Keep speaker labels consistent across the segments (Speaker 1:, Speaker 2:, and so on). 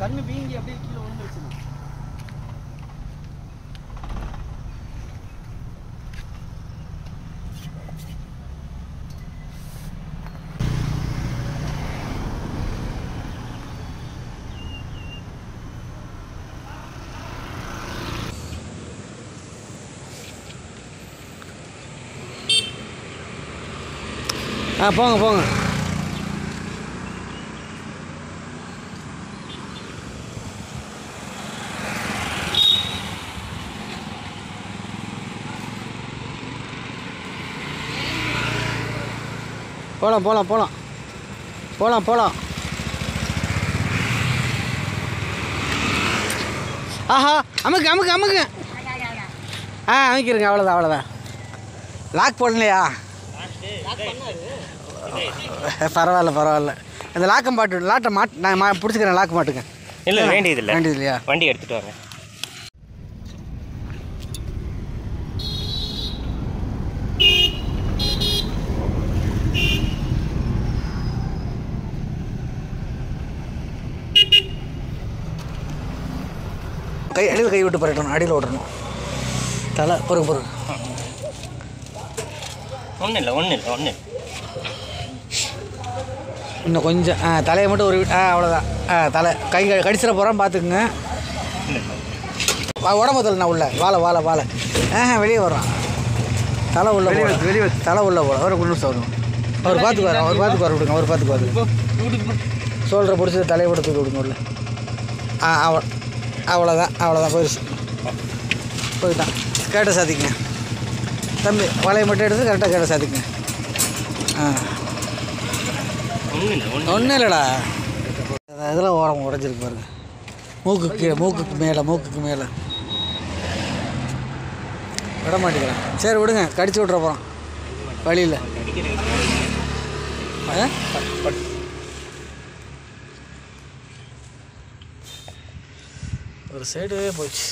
Speaker 1: கண்ணு வீங்கி அப்படியே கீழே விழுந்துருச்சு. போங்க போங்க. போகலாம் போகலாம் போகலாம் போகலாம் போகலாம். ஆஹா அமுக்கு அமுக்கு அமுக்கு. அமைக்கிருங்க. அவ்வளோதான் அவ்வளோதான். லாக் போடலையா? பரவாயில்ல பரவாயில்ல. இந்த லாக்கம் லாட்டை நான் பிடிச்சிக்கிறேன். லாக்கு மாட்டுங்க.
Speaker 2: இல்லை வேண்டியதில்லை.
Speaker 1: வேண்டியது இல்லையா?
Speaker 2: வண்டி எடுத்துகிட்டு வாங்க.
Speaker 1: அடியில் கை விட்டு பறக்கணும். அடியில் விடணும். தலை பொறுக்கு பொறுக்கு.
Speaker 2: ஒன்றும் இல்லை ஒன்றும் இல்லை ஒன்றும்.
Speaker 1: இன்னும் கொஞ்சம் தலையை மட்டும் ஒரு அவ்வளோதான். தலை கை கடிச்சிட போகிறான் பார்த்துக்குங்க. உடம்பு தலை உள்ள வாழை வெளியே வர்றான். தலை உள்ள வெளியே தலை உள்ள போல. அவரை கொண்டு வரும். அவர் பார்த்துக்குவார். விடுங்க. அவர் பார்த்துக்குவார். சோல்டரை பிடிச்சி தலையை போட்டு தூக்கி விடுங்க உள்ள. அவ்வளோதான் போயிடுச்சு. போயிட்டான். கேட்டை சாத்திக்குங்க தம்பி. வலையை மட்டும் எடுத்து கரெக்டாக கேட்டை சாத்திக்குங்க. ஒன்றும் இல்லைடா. இதெல்லாம் ஓரம் உடஞ்சிருக்கு பாருங்க. மூக்குக்கு மேலே விட மாட்டேங்கிறேன். சரி விடுங்க. கடிச்சு விட்ற போகிறோம் வழியில். ஒரு சைடு போச்சு.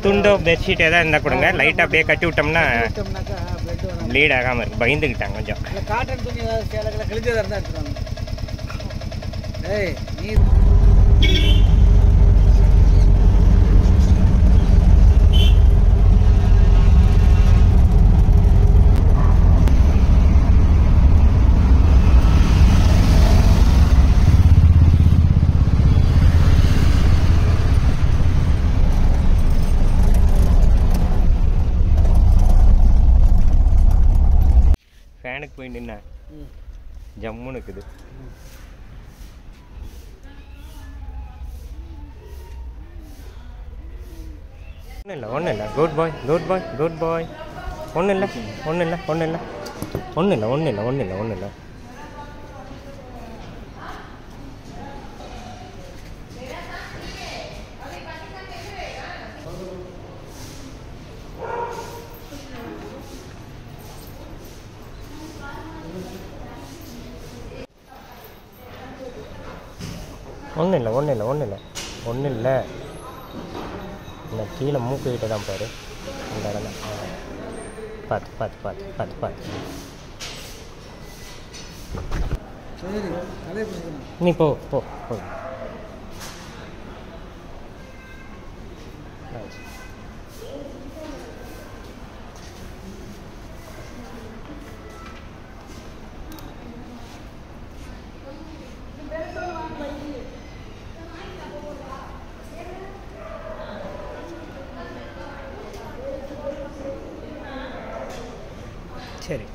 Speaker 2: துண்டோ பெட்ஷீட் எதாவது இருந்தால் கொடுங்க. லைட்டாக அப்படியே கட்டி விட்டோம்னா ப்ளீட் ஆகாமல் இருக்கு. பயந்துக்கிட்டாங்க கொஞ்சம்.
Speaker 1: காட்டன் துணி ஏதாவது கிழிஞ்சதாக இருந்தால் எடுத்துருவாங்க.
Speaker 2: ஃபேனுக்கு போய் நின்னா ஜம்முன்னு இருக்குது. ஒன்றும் இல்லை குட் பாய். ஒன்றும் இல்லை. இந்த கீழே மூக்கிட்ட தான் பாரு. இந்த இடம் தான். பார்த்து நீ போ. சரி.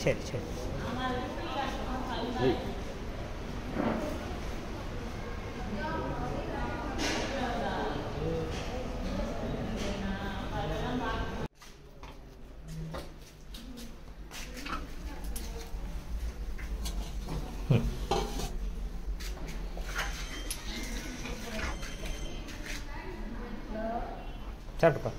Speaker 2: சாப்பிட்டுப்பா.